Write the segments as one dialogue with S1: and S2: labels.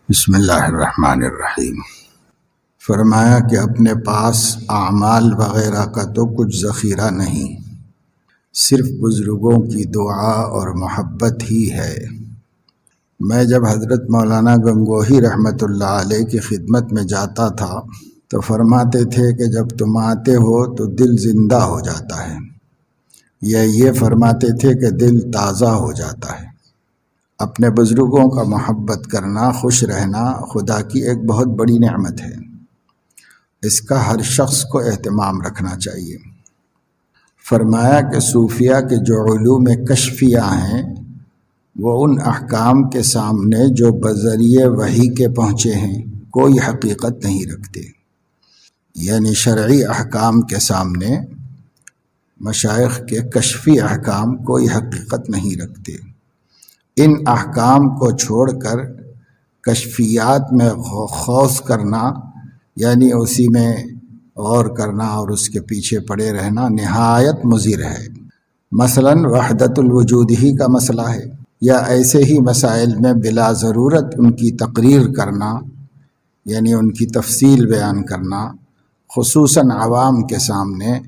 S1: بسم اللہ الرحمن الرحیم۔ فرمایا کہ اپنے پاس اعمال وغیرہ کا تو کچھ ذخیرہ نہیں، صرف بزرگوں کی دعا اور محبت ہی ہے۔ میں جب حضرت مولانا گنگوہی رحمۃ اللہ علیہ کی خدمت میں جاتا تھا تو فرماتے تھے کہ جب تم آتے ہو تو دل زندہ ہو جاتا ہے، یا یہ فرماتے تھے کہ دل تازہ ہو جاتا ہے۔ اپنے بزرگوں کا محبت کرنا، خوش رہنا خدا کی ایک بہت بڑی نعمت ہے، اس کا ہر شخص کو اہتمام رکھنا چاہیے۔ فرمایا کہ صوفیہ کے جو علوم کشفیہ ہیں وہ ان احکام کے سامنے جو بذریعہ وحی کے پہنچے ہیں کوئی حقیقت نہیں رکھتے، یعنی شرعی احکام کے سامنے مشائخ کے کشفی احکام کوئی حقیقت نہیں رکھتے۔ ان احکام کو چھوڑ کر کشفیات میں خوض کرنا، یعنی اسی میں غور کرنا اور اس کے پیچھے پڑے رہنا نہایت مضر ہے۔ مثلا وحدت الوجود ہی کا مسئلہ ہے، یا ایسے ہی مسائل میں بلا ضرورت ان کی تقریر کرنا، یعنی ان کی تفصیل بیان کرنا خصوصاً عوام کے سامنے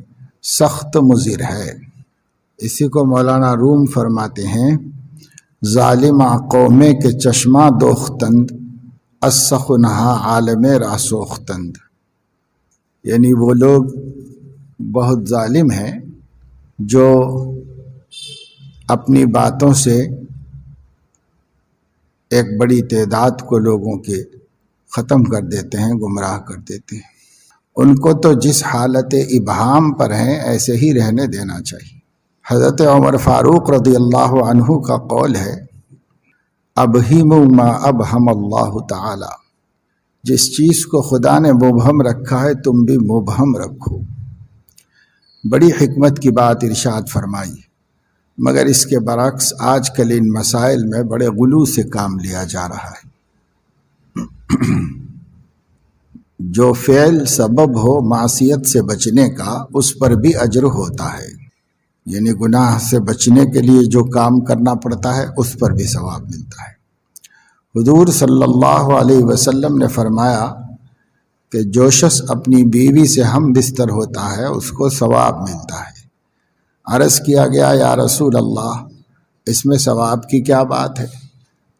S1: سخت مضر ہے۔ اسی کو مولانا روم فرماتے ہیں، ظالم قومے کے چشمہ دوختند، اسخنہا عالم راسوختند، یعنی وہ لوگ بہت ظالم ہیں جو اپنی باتوں سے ایک بڑی تعداد کو لوگوں کے ختم کر دیتے ہیں، گمراہ کر دیتے ہیں۔ ان کو تو جس حالت ابہام پر ہیں ایسے ہی رہنے دینا چاہیے۔ حضرت عمر فاروق رضی اللہ عنہ کا قول ہے، ابہموا ما ابہم اللہ تعالی، جس چیز کو خدا نے مبہم رکھا ہے تم بھی مبہم رکھو۔ بڑی حکمت کی بات ارشاد فرمائی، مگر اس کے برعکس آج کل ان مسائل میں بڑے غلو سے کام لیا جا رہا ہے۔ جو فعل سبب ہو معصیت سے بچنے کا اس پر بھی اجر ہوتا ہے، یعنی گناہ سے بچنے کے لیے جو کام کرنا پڑتا ہے اس پر بھی ثواب ملتا ہے۔ حضور صلی اللہ علیہ وسلم نے فرمایا کہ جو شخص اپنی بیوی سے ہم بستر ہوتا ہے اس کو ثواب ملتا ہے۔ عرض کیا گیا، یا رسول اللہ اس میں ثواب کی کیا بات ہے؟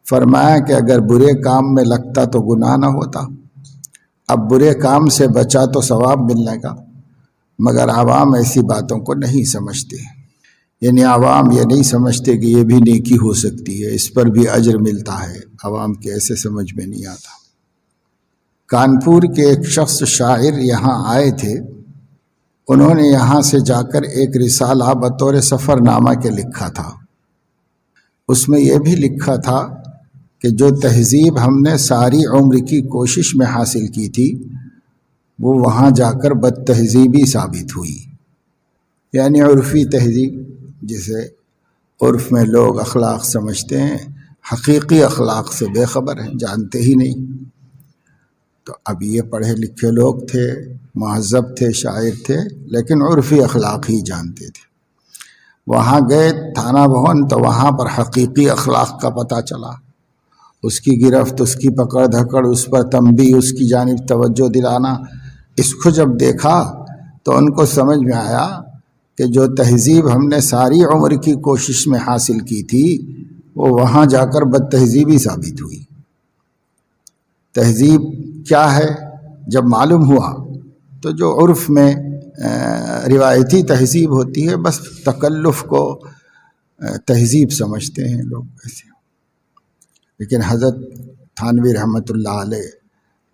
S1: فرمایا کہ اگر برے کام میں لگتا تو گناہ نہ ہوتا، اب برے کام سے بچا تو ثواب ملنے کا، مگر عوام ایسی باتوں کو نہیں سمجھتے، یعنی عوام یہ نہیں سمجھتے کہ یہ بھی نیکی ہو سکتی ہے، اس پر بھی اجر ملتا ہے، عوام کے ایسے سمجھ میں نہیں آتا۔ کانپور کے ایک شخص شاعر یہاں آئے تھے، انہوں نے یہاں سے جا کر ایک رسالہ بطور سفر نامہ کے لکھا تھا۔ اس میں یہ بھی لکھا تھا کہ جو تہذیب ہم نے ساری عمر کی کوشش میں حاصل کی تھی وہ وہاں جا کر بد تہذیبی ثابت ہوئی، یعنی عرفی تہذیب، جسے عرف میں لوگ اخلاق سمجھتے ہیں، حقیقی اخلاق سے بے خبر ہیں، جانتے ہی نہیں۔ تو اب یہ پڑھے لکھے لوگ تھے، مہذب تھے، شاعر تھے، لیکن عرفی اخلاق ہی جانتے تھے۔ وہاں گئے تھانہ بھون تو وہاں پر حقیقی اخلاق کا پتہ چلا، اس کی گرفت، اس کی پکڑ دھکڑ، اس پر تنبیہ، اس کی جانب توجہ دلانا، اس کو جب دیکھا تو ان کو سمجھ میں آیا کہ جو تہذیب ہم نے ساری عمر کی کوشش میں حاصل کی تھی وہ وہاں جا کر بد تہذیبی ثابت ہوئی۔ تہذیب کیا ہے جب معلوم ہوا تو جو عرف میں روایتی تہذیب ہوتی ہے، بس تکلف کو تہذیب سمجھتے ہیں لوگ ایسے۔ لیکن حضرت تھانوی رحمۃ اللہ علیہ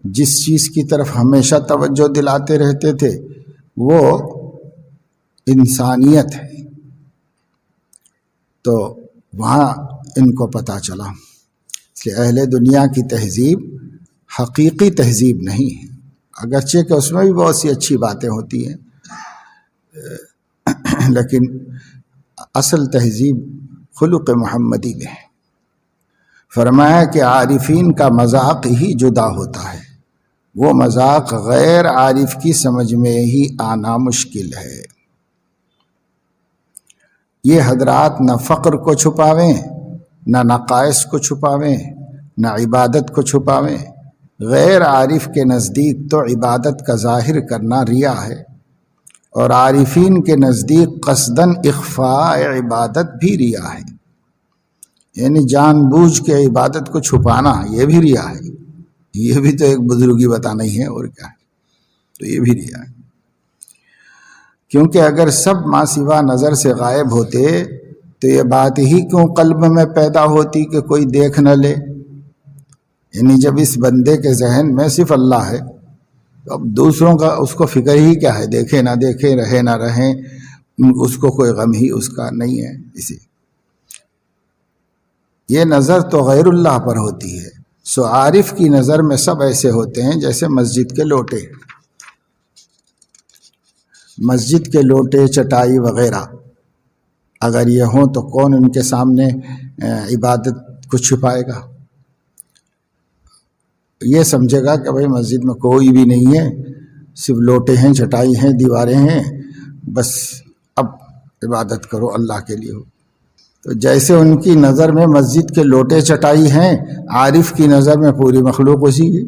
S1: جس چیز کی طرف ہمیشہ توجہ دلاتے رہتے تھے وہ انسانیت ہے، تو وہاں ان کو پتہ چلا کہ اہل دنیا کی تہذیب حقیقی تہذیب نہیں ہے، اگرچہ کہ اس میں بھی بہت سی اچھی باتیں ہوتی ہیں، لیکن اصل تہذیب خلق محمدی میں ہے۔ فرمایا کہ عارفین کا مذاق ہی جدا ہوتا ہے، وہ مذاق غیر عارف کی سمجھ میں ہی آنا مشکل ہے۔ یہ حضرات نہ فقر کو چھپاویں، نہ نقائص کو چھپاویں، نہ عبادت کو چھپاویں۔ غیر عارف کے نزدیک تو عبادت کا ظاہر کرنا ریا ہے، اور عارفین کے نزدیک قصداً اخفاء عبادت بھی ریا ہے، یعنی جان بوجھ کے عبادت کو چھپانا یہ بھی ریا ہے۔ یہ بھی تو ایک بزرگی بتانا ہی ہے، اور کیا ہے، تو یہ بھی ریا ہے۔ کیونکہ اگر سب ما سوا نظر سے غائب ہوتے تو یہ بات ہی کیوں قلب میں پیدا ہوتی کہ کوئی دیکھ نہ لے؟ یعنی جب اس بندے کے ذہن میں صرف اللہ ہے، تو اب دوسروں کا اس کو فکر ہی کیا ہے؟ دیکھے نہ دیکھے، رہے نہ رہیں، اس کو کوئی غم ہی اس کا نہیں ہے۔ اسی یہ نظر تو غیر اللہ پر ہوتی ہے، سو عارف کی نظر میں سب ایسے ہوتے ہیں جیسے مسجد کے لوٹے، مسجد کے لوٹے، چٹائی وغیرہ اگر یہ ہوں تو کون ان کے سامنے عبادت کو چھپائے گا؟ یہ سمجھے گا کہ بھائی مسجد میں کوئی بھی نہیں ہے، صرف لوٹے ہیں، چٹائی ہیں، دیواریں ہیں، بس اب عبادت کرو اللہ کے لیے ہو۔ تو جیسے ان کی نظر میں مسجد کے لوٹے چٹائی ہیں، عارف کی نظر میں پوری مخلوق اسی ہے۔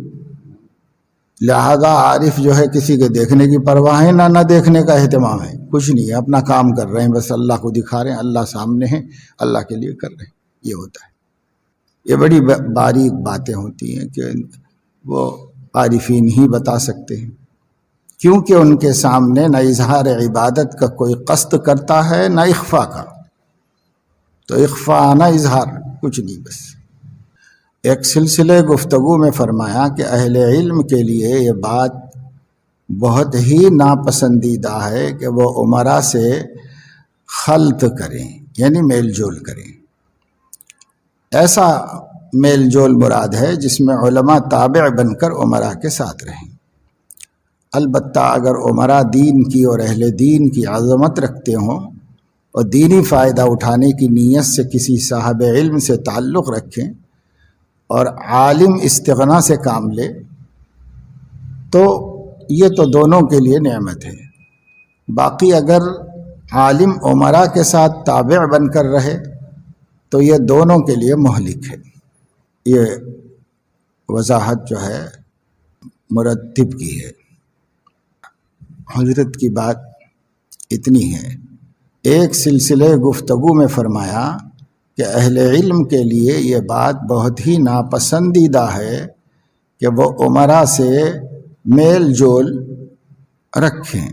S1: لہذا عارف جو ہے کسی کے دیکھنے کی پرواہ ہے نہ دیکھنے کا اہتمام ہے، کچھ نہیں ہے، اپنا کام کر رہے ہیں، بس اللہ کو دکھا رہے ہیں، اللہ سامنے ہے، اللہ کے لیے کر رہے ہیں، یہ ہوتا ہے۔ یہ بڑی باریک باتیں ہوتی ہیں کہ وہ عارفین ہی بتا سکتے ہیں، کیونکہ ان کے سامنے نہ اظہار عبادت کا کوئی قصد کرتا ہے نہ اخفاء کا، تو اخفاء نہ اظہار، کچھ نہیں۔ بس ایک سلسلے گفتگو میں فرمایا کہ اہل علم کے لیے یہ بات بہت ہی ناپسندیدہ ہے کہ وہ امراء سے خلط کریں، یعنی میل جول کریں۔ ایسا میل جول مراد ہے جس میں علماء تابع بن کر امراء کے ساتھ رہیں۔ البتہ اگر امراء دین کی اور اہل دین کی عظمت رکھتے ہوں اور دینی فائدہ اٹھانے کی نیت سے کسی صاحب علم سے تعلق رکھیں اور عالم استغنا سے کام لے تو یہ تو دونوں کے لیے نعمت ہے۔ باقی اگر عالم امراء کے ساتھ تابع بن کر رہے تو یہ دونوں کے لیے مہلک ہے۔ یہ وضاحت جو ہے مرتب کی ہے۔ حضرت کی بات اتنی ہے۔ ایک سلسلے گفتگو میں فرمایا کہ اہل علم کے لیے یہ بات بہت ہی ناپسندیدہ ہے کہ وہ امراء سے میل جول رکھیں،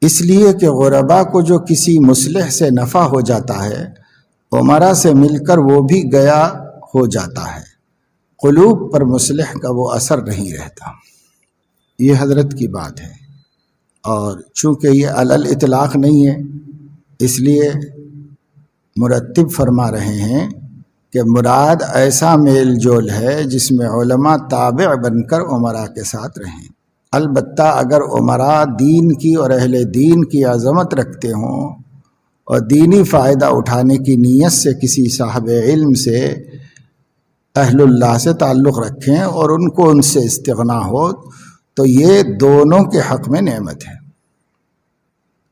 S1: اس لیے کہ غربا کو جو کسی مصلح سے نفع ہو جاتا ہے امراء سے مل کر وہ بھی گیا ہو جاتا ہے، قلوب پر مصلح کا وہ اثر نہیں رہتا۔ یہ حضرت کی بات ہے، اور چونکہ یہ علی الاطلاق نہیں ہے اس لیے مرتب فرما رہے ہیں کہ مراد ایسا میل جول ہے جس میں علماء تابع بن کر امراء کے ساتھ رہیں۔ البتہ اگر امراء دین کی اور اہل دین کی عظمت رکھتے ہوں اور دینی فائدہ اٹھانے کی نیت سے کسی صاحب علم سے، اہل اللہ سے تعلق رکھیں اور ان کو ان سے استغنا ہو تو یہ دونوں کے حق میں نعمت ہے۔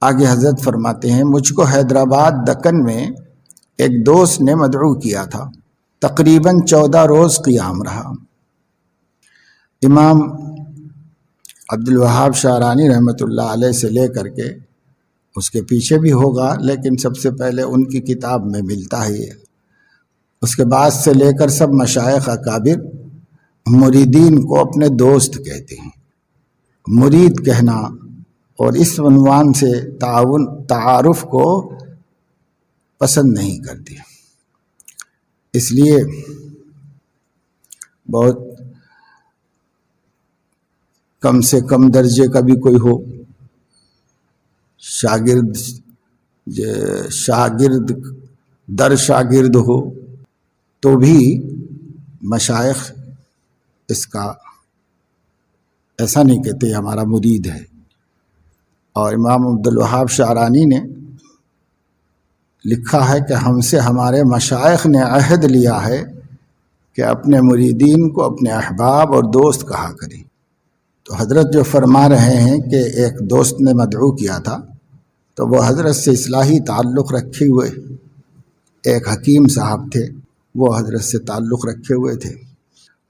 S1: آگے حضرت فرماتے ہیں، مجھ کو حیدرآباد دکن میں ایک دوست نے مدعو کیا تھا، تقریباً 14 روز قیام رہا۔ امام عبدالوہاب شعرانی رحمۃ اللہ علیہ سے لے کر کے اس کے پیچھے بھی ہوگا، لیکن سب سے پہلے ان کی کتاب میں ملتا ہے یہ۔ اس کے بعد سے لے کر سب مشائخ اکابر مریدین کو اپنے دوست کہتے ہیں۔ مرید کہنا اور اس عنوان سے تعارف کو پسند نہیں کرتے، اس لیے بہت کم سے کم درجے کا بھی کوئی ہو، شاگرد در شاگرد ہو تو بھی مشائخ اس کا ایسا نہیں کہتے ہمارا مرید ہے۔ اور امام عبدالوہاب شعرانی نے لکھا ہے کہ ہم سے ہمارے مشائخ نے عہد لیا ہے کہ اپنے مریدین کو اپنے احباب اور دوست کہا کریں۔ تو حضرت جو فرما رہے ہیں کہ ایک دوست نے مدعو کیا تھا، تو وہ حضرت سے اصلاحی تعلق رکھے ہوئے ایک حکیم صاحب تھے، وہ حضرت سے تعلق رکھے ہوئے تھے۔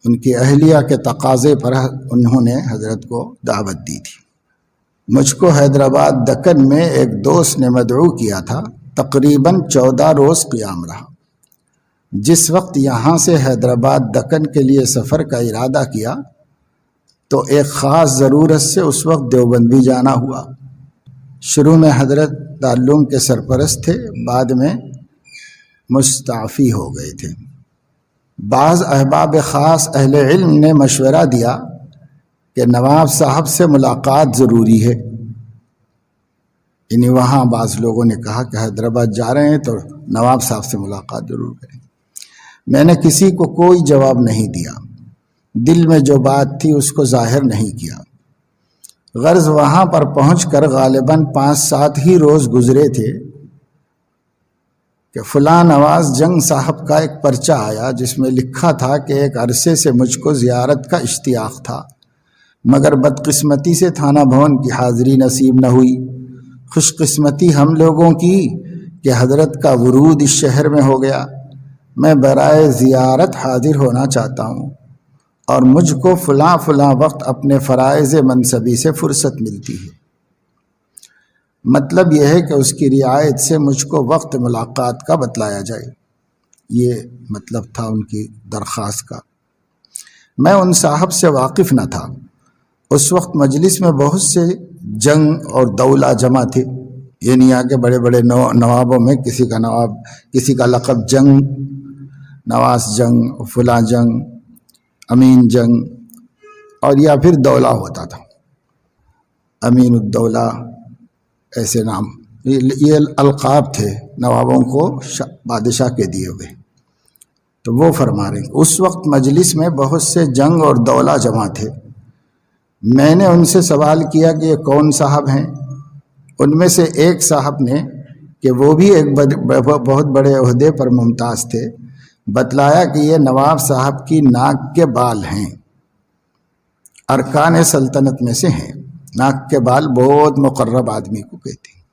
S1: ان کی اہلیہ کے تقاضے پر انہوں نے حضرت کو دعوت دی تھی۔ مجھ کو حیدرآباد دکن میں ایک دوست نے مدعو کیا تھا، تقریباً 14 روز قیام رہا۔ جس وقت یہاں سے حیدرآباد دکن کے لیے سفر کا ارادہ کیا تو ایک خاص ضرورت سے اس وقت دیوبند بھی جانا ہوا۔ شروع میں حضرت دارالعلوم کے سرپرست تھے، بعد میں مستعفی ہو گئے تھے۔ بعض احباب خاص اہل علم نے مشورہ دیا کہ نواب صاحب سے ملاقات ضروری ہے، یعنی وہاں بعض لوگوں نے کہا کہ حیدرآباد جا رہے ہیں تو نواب صاحب سے ملاقات ضرور کریں۔ میں نے کسی کو کوئی جواب نہیں دیا، دل میں جو بات تھی اس کو ظاہر نہیں کیا۔ غرض وہاں پر پہنچ کر غالباً 5-7 ہی روز گزرے تھے کہ فلاں نواز جنگ صاحب کا ایک پرچہ آیا جس میں لکھا تھا کہ ایک عرصے سے مجھ کو زیارت کا اشتیاق تھا، مگر بدقسمتی سے تھانہ بھون کی حاضری نصیب نہ ہوئی۔ خوش قسمتی ہم لوگوں کی کہ حضرت کا ورود اس شہر میں ہو گیا۔ میں برائے زیارت حاضر ہونا چاہتا ہوں اور مجھ کو فلاں فلاں وقت اپنے فرائض منصبی سے فرصت ملتی ہے۔ مطلب یہ ہے کہ اس کی رعایت سے مجھ کو وقت ملاقات کا بتلایا جائے۔ یہ مطلب تھا ان کی درخواست کا۔ میں ان صاحب سے واقف نہ تھا۔ اس وقت مجلس میں بہت سے جنگ اور دولہ جمع تھے، یعنی یہاں کے بڑے بڑے نوابوں میں کسی کا لقب جنگ، نواز جنگ، فلاں جنگ، امین جنگ، اور یا پھر دولہ ہوتا تھا، امین الدولہ، ایسے نام، یہ القاب تھے نوابوں کو بادشاہ کے دیے ہوئے۔ تو وہ فرما رہے ہیں اس وقت مجلس میں بہت سے جنگ اور دولہ جمع تھے۔ میں نے ان سے سوال کیا کہ یہ کون صاحب ہیں؟ ان میں سے ایک صاحب نے، کہ وہ بھی ایک بہت بڑے عہدے پر ممتاز تھے، بتلایا کہ یہ نواب صاحب کی ناک کے بال ہیں، ارکان سلطنت میں سے ہیں۔ ناک کے بال بہت مقرب آدمی کو کہتے ہیں،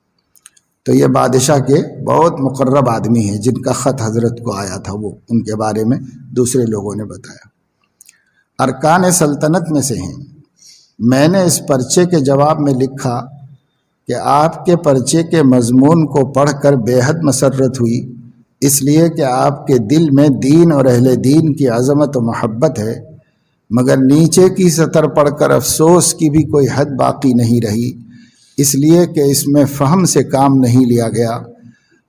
S1: تو یہ بادشاہ کے بہت مقرب آدمی ہیں جن کا خط حضرت کو آیا تھا، وہ ان کے بارے میں دوسرے لوگوں نے بتایا، ارکان سلطنت میں سے ہیں۔ میں نے اس پرچے کے جواب میں لکھا کہ آپ کے پرچے کے مضمون کو پڑھ کر بے حد مسرت ہوئی، اس لیے کہ آپ کے دل میں دین اور اہل دین کی عظمت و محبت ہے، مگر نیچے کی سطر پڑھ کر افسوس کی بھی کوئی حد باقی نہیں رہی، اس لیے کہ اس میں فہم سے کام نہیں لیا گیا۔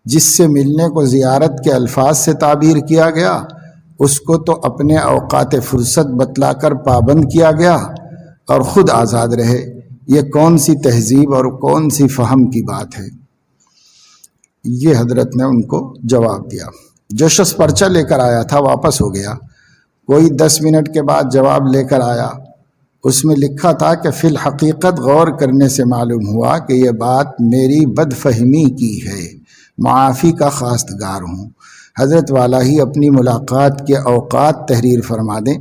S1: جس سے ملنے کو زیارت کے الفاظ سے تعبیر کیا گیا، اس کو تو اپنے اوقات فرصت بتلا کر پابند کیا گیا اور خود آزاد رہے۔ یہ کون سی تہذیب اور کون سی فہم کی بات ہے؟ یہ حضرت نے ان کو جواب دیا۔ جو شخص پرچہ لے کر آیا تھا واپس ہو گیا، کوئی 10 منٹ کے بعد جواب لے کر آیا۔ اس میں لکھا تھا کہ فی الحقیقت غور کرنے سے معلوم ہوا کہ یہ بات میری بد فہمی کی ہے، معافی کا خواستگار ہوں۔ حضرت والا ہی اپنی ملاقات کے اوقات تحریر فرما دیں۔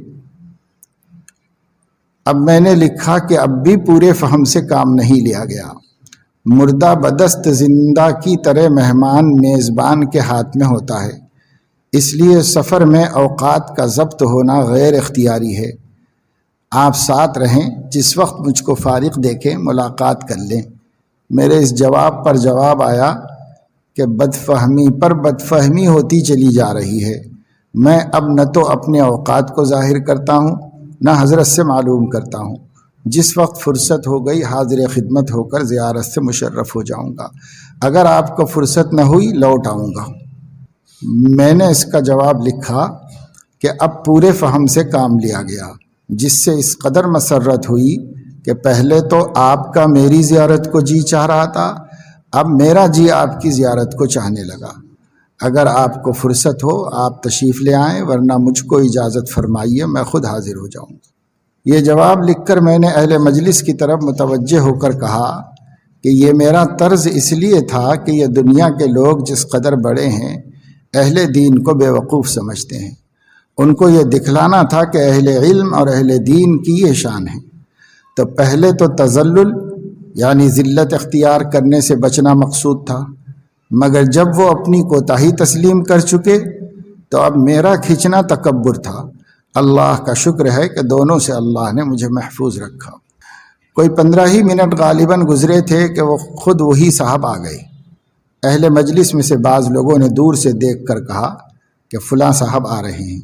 S1: اب میں نے لکھا کہ اب بھی پورے فہم سے کام نہیں لیا گیا۔ مردہ بدست زندہ کی طرح مہمان میزبان کے ہاتھ میں ہوتا ہے، اس لیے سفر میں اوقات کا ضبط ہونا غیر اختیاری ہے۔ آپ ساتھ رہیں، جس وقت مجھ کو فارغ دیکھیں ملاقات کر لیں۔ میرے اس جواب پر جواب آیا کہ بد فہمی پر بد فہمی ہوتی چلی جا رہی ہے۔ میں اب نہ تو اپنے اوقات کو ظاہر کرتا ہوں نہ حضرت سے معلوم کرتا ہوں۔ جس وقت فرصت ہو گئی حاضر خدمت ہو کر زیارت سے مشرف ہو جاؤں گا، اگر آپ کو فرصت نہ ہوئی لوٹ آؤں گا۔ میں نے اس کا جواب لکھا کہ اب پورے فہم سے کام لیا گیا، جس سے اس قدر مسرت ہوئی کہ پہلے تو آپ کا میری زیارت کو جی چاہ رہا تھا، اب میرا جی آپ کی زیارت کو چاہنے لگا۔ اگر آپ کو فرصت ہو آپ تشریف لے آئیں، ورنہ مجھ کو اجازت فرمائیے، میں خود حاضر ہو جاؤں گا۔ یہ جواب لکھ کر میں نے اہل مجلس کی طرف متوجہ ہو کر کہا کہ یہ میرا طرز اس لیے تھا کہ یہ دنیا کے لوگ جس قدر بڑے ہیں اہل دین کو بے وقوف سمجھتے ہیں، ان کو یہ دکھلانا تھا کہ اہل علم اور اہل دین کی یہ شان ہے۔ تو پہلے تو تذلل یعنی ذلت اختیار کرنے سے بچنا مقصود تھا، مگر جب وہ اپنی کوتاہی تسلیم کر چکے تو اب میرا کھنچنا تکبر تھا۔ اللہ کا شکر ہے کہ دونوں سے اللہ نے مجھے محفوظ رکھا۔ کوئی 15 ہی منٹ غالباً گزرے تھے کہ وہ خود وہی صاحب آ گئے۔ اہل مجلس میں سے بعض لوگوں نے دور سے دیکھ کر کہا کہ فلاں صاحب آ رہے ہیں۔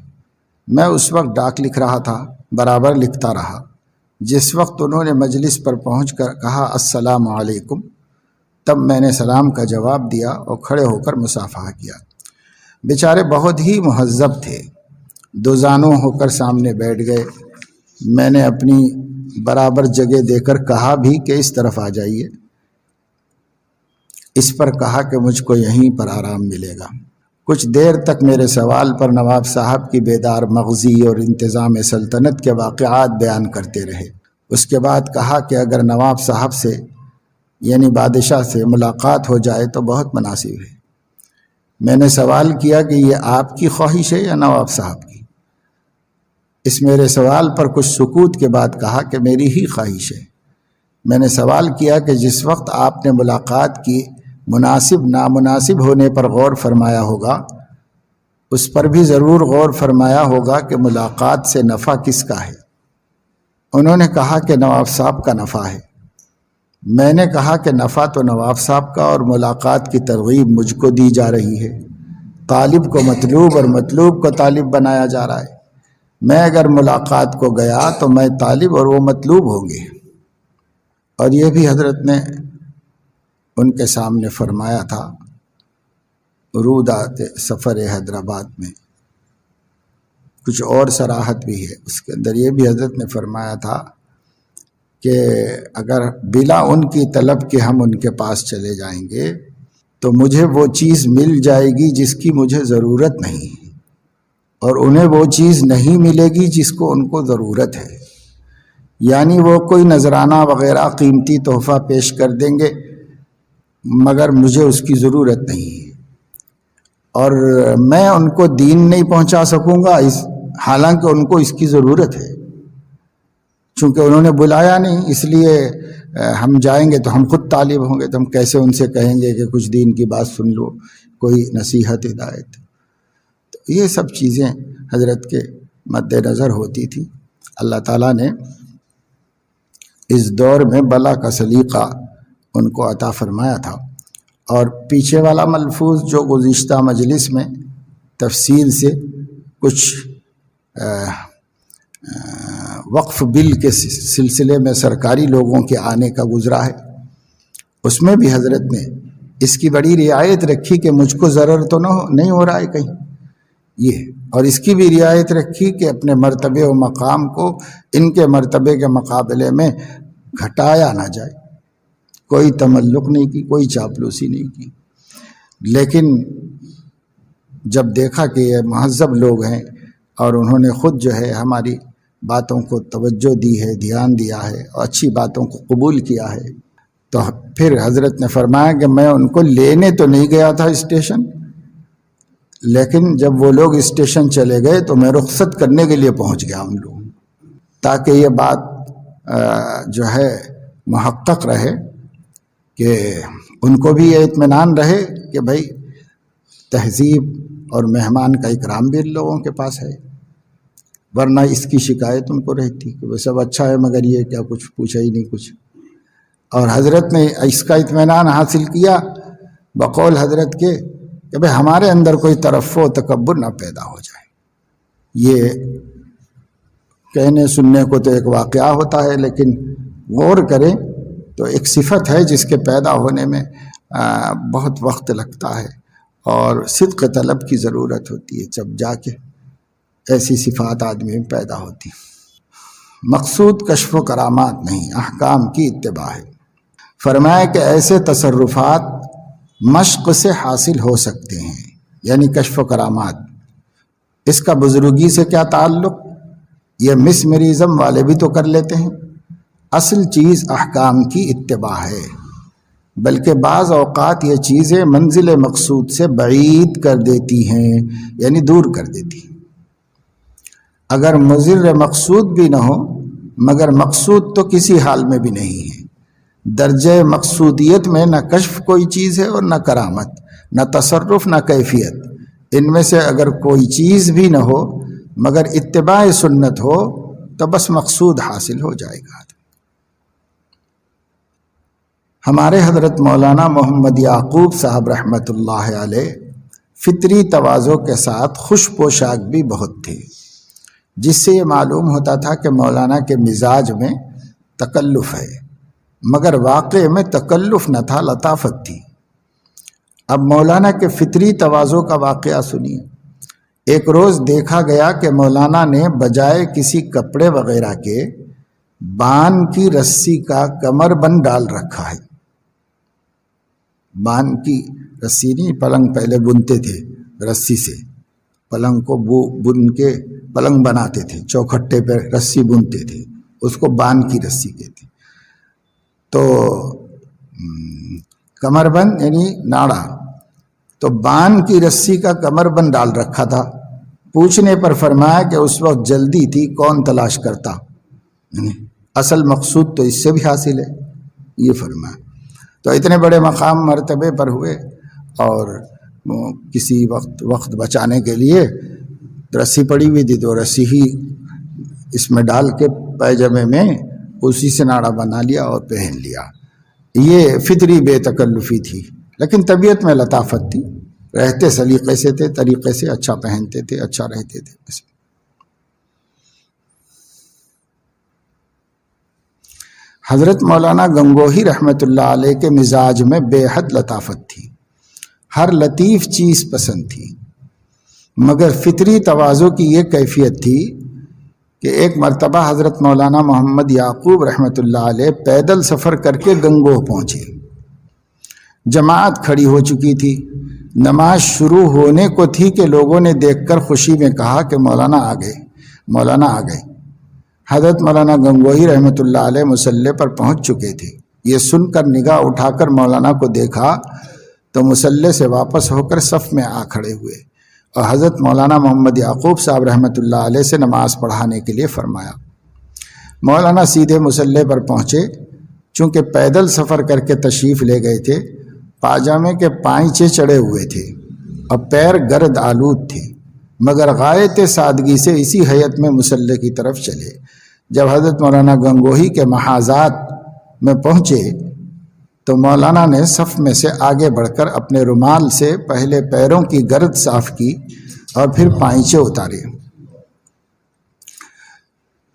S1: میں اس وقت ڈاک لکھ رہا تھا، برابر لکھتا رہا۔ جس وقت انہوں نے مجلس پر پہنچ کر کہا السلام علیکم، تب میں نے سلام کا جواب دیا اور کھڑے ہو کر مصافحہ کیا۔ بیچارے بہت ہی مہذب تھے، دو زانوں ہو کر سامنے بیٹھ گئے۔ میں نے اپنی برابر جگہ دے کر کہا بھی کہ اس طرف آ جائیے۔ اس پر کہا کہ مجھ کو یہیں پر آرام ملے گا۔ کچھ دیر تک میرے سوال پر نواب صاحب کی بیدار مغزی اور انتظام سلطنت کے واقعات بیان کرتے رہے۔ اس کے بعد کہا کہ اگر نواب صاحب سے یعنی بادشاہ سے ملاقات ہو جائے تو بہت مناسب ہے۔ میں نے سوال کیا کہ یہ آپ کی خواہش ہے یا نواب صاحب کی؟ اس میرے سوال پر کچھ سکوت کے بعد کہا کہ میری ہی خواہش ہے۔ میں نے سوال کیا کہ جس وقت آپ نے ملاقات کی مناسب نامناسب ہونے پر غور فرمایا ہوگا، اس پر بھی ضرور غور فرمایا ہوگا کہ ملاقات سے نفع کس کا ہے؟ انہوں نے کہا کہ نواب صاحب کا نفع ہے۔ میں نے کہا کہ نفع تو نواب صاحب کا اور ملاقات کی ترغیب مجھ کو دی جا رہی ہے۔ طالب کو مطلوب اور مطلوب کو طالب بنایا جا رہا ہے۔ میں اگر ملاقات کو گیا تو میں طالب اور وہ مطلوب ہوں گے۔ اور یہ بھی حضرت نے ان کے سامنے فرمایا تھا رودات سفر حیدرآباد میں۔ کچھ اور صراحت بھی ہے اس کے اندر، یہ بھی حضرت نے فرمایا تھا کہ اگر بلا ان کی طلب کے ہم ان کے پاس چلے جائیں گے تو مجھے وہ چیز مل جائے گی جس کی مجھے ضرورت نہیں ہے، اور انہیں وہ چیز نہیں ملے گی جس کو ان کو ضرورت ہے۔ یعنی وہ کوئی نذرانہ وغیرہ قیمتی تحفہ پیش کر دیں گے مگر مجھے اس کی ضرورت نہیں ہے، اور میں ان کو دین نہیں پہنچا سکوں گا حالانکہ ان کو اس کی ضرورت ہے۔ چونکہ انہوں نے بلایا نہیں، اس لیے ہم جائیں گے تو ہم خود طالب ہوں گے، تو ہم کیسے ان سے کہیں گے کہ کچھ دین کی بات سن لو، کوئی نصیحت ہدایت۔ تو یہ سب چیزیں حضرت کے مد نظر ہوتی تھی۔ اللہ تعالیٰ نے اس دور میں بلا کا سلیقہ ان کو عطا فرمایا تھا۔ اور پیچھے والا ملفوظ جو گزشتہ مجلس میں تفصیل سے کچھ وقف بل کے سلسلے میں سرکاری لوگوں کے آنے کا گزرا ہے، اس میں بھی حضرت نے اس کی بڑی رعایت رکھی کہ مجھ کو ضرر تو نہیں ہو رہا ہے کہیں یہ، اور اس کی بھی رعایت رکھی کہ اپنے مرتبے و مقام کو ان کے مرتبے کے مقابلے میں گھٹایا نہ جائے۔ کوئی تملق نہیں کی، کوئی چاپلوسی نہیں کی، لیکن جب دیکھا کہ یہ مہذب لوگ ہیں اور انہوں نے خود جو ہے ہماری باتوں کو توجہ دی ہے، دھیان دیا ہے اور اچھی باتوں کو قبول کیا ہے، تو پھر حضرت نے فرمایا کہ میں ان کو لینے تو نہیں گیا تھا اسٹیشن، لیکن جب وہ لوگ اسٹیشن چلے گئے تو میں رخصت کرنے کے لیے پہنچ گیا ان لوگوں، تاکہ یہ بات جو ہے محقق رہے کہ ان کو بھی یہ اطمینان رہے کہ بھائی تہذیب اور مہمان کا اکرام بھی ان لوگوں کے پاس ہے، ورنہ اس کی شکایت ان کو رہتی کہ وہ سب اچھا ہے مگر یہ کیا کچھ پوچھا ہی نہیں کچھ۔ اور حضرت نے اس کا اطمینان حاصل کیا بقول حضرت کے کہ بھائی ہمارے اندر کوئی ترفع و تکبر نہ پیدا ہو جائے۔ یہ کہنے سننے کو تو ایک واقعہ ہوتا ہے، لیکن غور کریں تو ایک صفت ہے جس کے پیدا ہونے میں بہت وقت لگتا ہے اور صدق طلب کی ضرورت ہوتی ہے، جب جا کے ایسی صفات آدمی میں پیدا ہوتی۔ مقصود کشف و کرامات نہیں، احکام کی اتباع ہے۔ فرمایا کہ ایسے تصرفات مشق سے حاصل ہو سکتے ہیں، یعنی کشف و کرامات۔ اس کا بزرگی سے کیا تعلق؟ یہ مسمریزم والے بھی تو کر لیتے ہیں۔ اصل چیز احکام کی اتباع ہے، بلکہ بعض اوقات یہ چیزیں منزل مقصود سے بعید کر دیتی ہیں، یعنی دور کر دیتی ہیں۔ اگر مضر مقصود بھی نہ ہو مگر مقصود تو کسی حال میں بھی نہیں ہے۔ درجہ مقصودیت میں نہ کشف کوئی چیز ہے اور نہ کرامت، نہ تصرف، نہ کیفیت۔ ان میں سے اگر کوئی چیز بھی نہ ہو مگر اتباع سنت ہو تو بس مقصود حاصل ہو جائے گا۔ ہمارے حضرت مولانا محمد یعقوب صاحب رحمۃ اللہ علیہ فطری تواضع کے ساتھ خوش پوشاک بھی بہت تھے، جس سے یہ معلوم ہوتا تھا کہ مولانا کے مزاج میں تکلف ہے، مگر واقع میں تکلف نہ تھا، لطافت تھی۔ اب مولانا کے فطری تواضع کا واقعہ سنیے۔ ایک روز دیکھا گیا کہ مولانا نے بجائے کسی کپڑے وغیرہ کے بان کی رسی کا کمر بند ڈال رکھا ہے۔ بان کی رسی نہیں، پلنگ پہلے بنتے تھے رسی سے، پلنگ کو بن کے پلنگ بناتے تھے، چوکھٹے پہ رسی بنتے تھے، اس کو بان کی رسی کہتے۔ تو کمر بند یعنی ناڑا، تو بان کی رسی کا کمر بند ڈال رکھا تھا۔ پوچھنے پر فرمایا کہ اس وقت جلدی تھی، کون تلاش کرتا، اصل مقصود تو اس سے بھی حاصل ہے، یہ فرمایا۔ تو اتنے بڑے مقام مرتبے پر ہوئے اور کسی وقت بچانے کے لیے رسی پڑی ہوئی تھی، تو رسی ہی اس میں ڈال کے پیجامے میں اسی سے ناڑا بنا لیا اور پہن لیا۔ یہ فطری بے تکلفی تھی، لیکن طبیعت میں لطافت تھی، رہتے سلیقے سے تھے، طریقے سے اچھا پہنتے تھے، اچھا رہتے تھے۔ حضرت مولانا گنگوہی رحمۃ اللہ علیہ کے مزاج میں بے حد لطافت تھی، ہر لطیف چیز پسند تھی، مگر فطری تواضع کی یہ کیفیت تھی کہ ایک مرتبہ حضرت مولانا محمد یعقوب رحمۃ اللہ علیہ پیدل سفر کر کے گنگوہ پہنچے۔ جماعت کھڑی ہو چکی تھی، نماز شروع ہونے کو تھی کہ لوگوں نے دیکھ کر خوشی میں کہا کہ مولانا آ گئے، مولانا آ گئے۔ حضرت مولانا گنگوہی رحمۃ اللہ علیہ مصلی پر پہنچ چکے تھے۔ یہ سن کر نگاہ اٹھا کر مولانا کو دیکھا تو مصلی سے واپس ہو کر صف میں آ کھڑے ہوئے اور حضرت مولانا محمد یعقوب صاحب رحمۃ اللہ علیہ سے نماز پڑھانے کے لیے فرمایا۔ مولانا سیدھے مصلی پر پہنچے، چونکہ پیدل سفر کر کے تشریف لے گئے تھے، پاجامے کے پائچے چڑھے ہوئے تھے اور پیر گرد آلود تھے، مگر غایت سادگی سے اسی حیت میں مصلی کی طرف چلے۔ جب حضرت مولانا گنگوہی کے محاذات میں پہنچے تو مولانا نے صف میں سے آگے بڑھ کر اپنے رومال سے پہلے پیروں کی گرد صاف کی اور پھر پائچے اتارے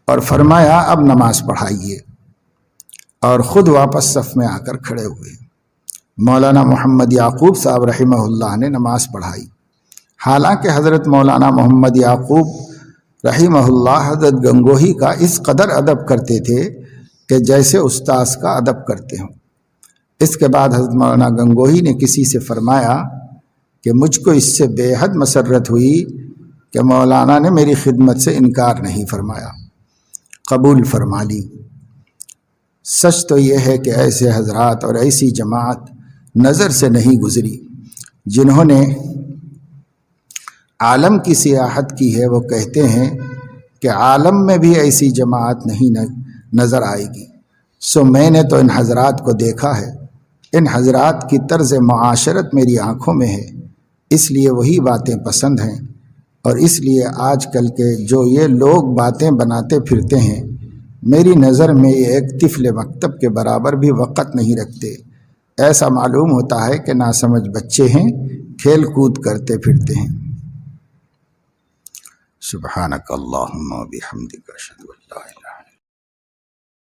S1: اور فرمایا اب نماز پڑھائیے، اور خود واپس صف میں آ کر کھڑے ہوئے۔ مولانا محمد یعقوب صاحب رحمہ اللہ نے نماز پڑھائی۔ حالانکہ حضرت مولانا محمد یعقوب رحمہ اللہ حضرت گنگوہی کا اس قدر ادب کرتے تھے کہ جیسے استاذ کا ادب کرتے ہوں۔ اس کے بعد حضرت مولانا گنگوہی نے کسی سے فرمایا کہ مجھ کو اس سے بے حد مسرت ہوئی کہ مولانا نے میری خدمت سے انکار نہیں فرمایا، قبول فرما لی۔ سچ تو یہ ہے کہ ایسے حضرات اور ایسی جماعت نظر سے نہیں گزری۔ جنہوں نے عالم کی سیاحت کی ہے وہ کہتے ہیں کہ عالم میں بھی ایسی جماعت نہیں نظر آئے گی۔ سو میں نے تو ان حضرات کو دیکھا ہے، ان حضرات کی طرز معاشرت میری آنکھوں میں ہے، اس لیے وہی باتیں پسند ہیں، اور اس لیے آج کل کے جو یہ لوگ باتیں بناتے پھرتے ہیں، میری نظر میں یہ ایک طفل مکتب کے برابر بھی وقت نہیں رکھتے۔ ایسا معلوم ہوتا ہے کہ ناسمجھ بچے ہیں، کھیل کود کرتے پھرتے ہیں۔ سبحانک اللہم و بحمدک اشہد ان لا الہ